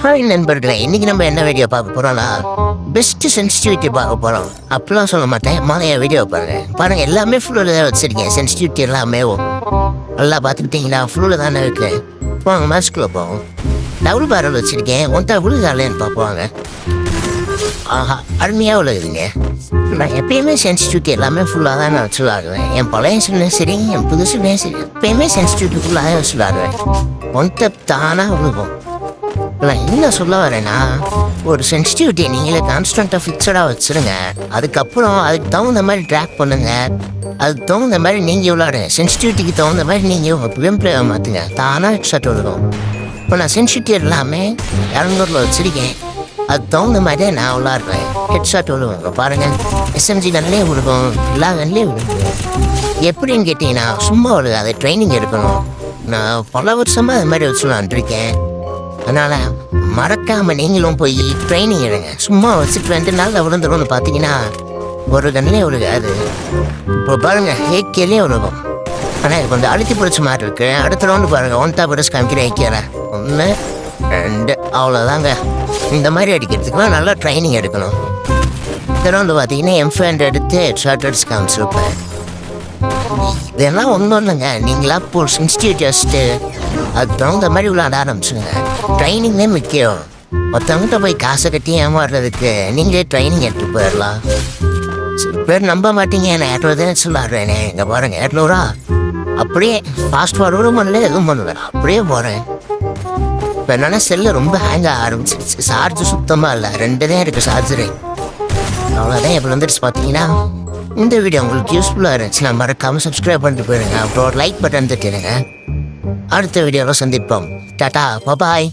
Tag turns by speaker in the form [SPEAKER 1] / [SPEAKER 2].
[SPEAKER 1] Hi நண்பர்களே, இன்னைக்கு நம்ம என்ன வீடியோ பார்க்க போறோம்னா பெஸ்ட் சென்சிட்டிவிட்டி பார்க்க போறோம். அப்படிலாம் சொல்ல மாட்டேன், மாலையா வீடியோ பாருங்க எல்லாமே ஃபுல்லில் தான் வச்சிருக்கேன். சென்சிட்டிவிட்டி எல்லாமே நல்லா பார்த்துக்கிட்டிங்களா? ஃபுல்லில் தானே இருக்கு. போங்க மேட்ச்குள்ளே போவோம். டபுள் பேரல் வச்சிருக்கேன். ஒன்றா விழுதாலேன்னு பார்ப்போங்க. ஆஹா, அருமையாக உள்ளதுங்க. நான் எப்பயுமே சென்சிட்டிவிட்டி எல்லாமே ஃபுல்லாக தான் நான் வச்சுலாடுவேன். என் பழைய சின்ன சரி, என் புதுசுலேயும் சரி, எப்பயுமே சென்சிட்டிவிட்டி ஃபுல்லாக தான் வச்சுலாடுவேன். ஒன்றை தானாக விழுவோம். நான் என்ன சொல்ல வரேன்னா, ஒரு சென்சிட்டிவிட்டியை நீங்களே கான்ஸ்டண்ட்டாக ஃபிக்ஸடாக வச்சுருங்க. அதுக்கப்புறம் அதுக்கு தகுந்த மாதிரி ட்ராக் பண்ணுங்க. அதுக்கு தகுந்த மாதிரி நீங்கள் விளாடுங்க. சென்சிட்டிவிட்டிக்கு தகுந்த மாதிரி நீங்கள் உங்கள் கேம் பிளேயை மாற்றுங்க. தானாக ஹெட்ஷாட் விழுகும். இப்போ நான் சென்சிட்டிவிட்டி எல்லாமே 200 வச்சுருக்கேன். அதுக்கு தகுந்த மாதிரியே நான் விளாடுறேன். ஹெட்ஷாட் விழுவேன். பாருங்கள், எஸ்எம்ஜி கன்லேயே விழுகும், எல்லா கன்லேயும் விழுகும். எப்படின்னு கேட்டிங்கன்னா, சும்மா விழுது. அது ட்ரைனிங் எடுக்கணும். நான் பல வருஷமாக அது மாதிரி வச்சுலான்ட்ருக்கேன். அதனால் மறக்காமல் நீங்களும் போய் ட்ரைனிங் எடுங்க. சும்மா வச்சுட்டு 2 நாளில் விழுந்துரும்னு பார்த்தீங்கன்னா ஒரு கண்ணிலே விழுகாது. இப்போ பாருங்கள், ஏக்கியிலே விழுகும். ஆனால் இது கொஞ்சம் அழுத்தி பிடிச்ச மாதிரி இருக்கு. அடுத்த ரவுண்டு பாருங்கள், ஒன்டா பிடிச்சி காமிக்கிற ஏக்கியில் 1 2 அவ்வளோதாங்க. இந்த மாதிரி அடிக்கிறதுக்குலாம் நல்லா ட்ரைனிங் எடுக்கணும். இந்த ரவுண்டு பார்த்தீங்கன்னா M5 எடுத்து ஷார்ட் அடிச்சு காமிச்சிருப்பேன். இதெல்லாம் ஒன்றும் இல்லைங்க. நீங்களா இப்போ சென்சிட்டிவிட்டி வச்சுட்டு அதுக்கு தகுந்த மாதிரி விளையாட ஆரம்பிச்சுங்க. ட்ரைனிங்லே முக்கியம். மற்றவங்கிட்ட போய் காசை கட்டி ஏமாறுறதுக்கு நீங்களே ட்ரைனிங் எடுத்து போயிடலாம். சில பேர் நம்ப மாட்டீங்க, நான் 200 சொல்லாடுறேனே. இங்கே பாருங்க, 200 அப்படியே ஃபாஸ்ட் ஃபார்வர்டும் பண்ணல, எதுவும் பண்ணல, அப்படியே போகிறேன். இப்போ என்னன்னா செல்லு ரொம்ப ஹேங் ஆக ஆரம்பிச்சிருச்சு. சார்ஜ் சுத்தமாக இல்லை, 2 தான் இருக்குது சார்ஜரு. அவ்வளோதான். இப்போ வந்துடுச்சு. பார்த்தீங்கன்னா இந்த வீடியோ உங்களுக்கு யூஸ்ஃபுல்லாக இருந்துச்சுன்னா மறக்காமல் சப்ஸ்கிரைப் பண்ணிட்டு போயிடுங்க. அப்புறம் ஒரு லைக் பட்டன் தட்டிடுங்க. அடுத்த வீடியோவில் சந்திப்போம். டாடா, பாய்.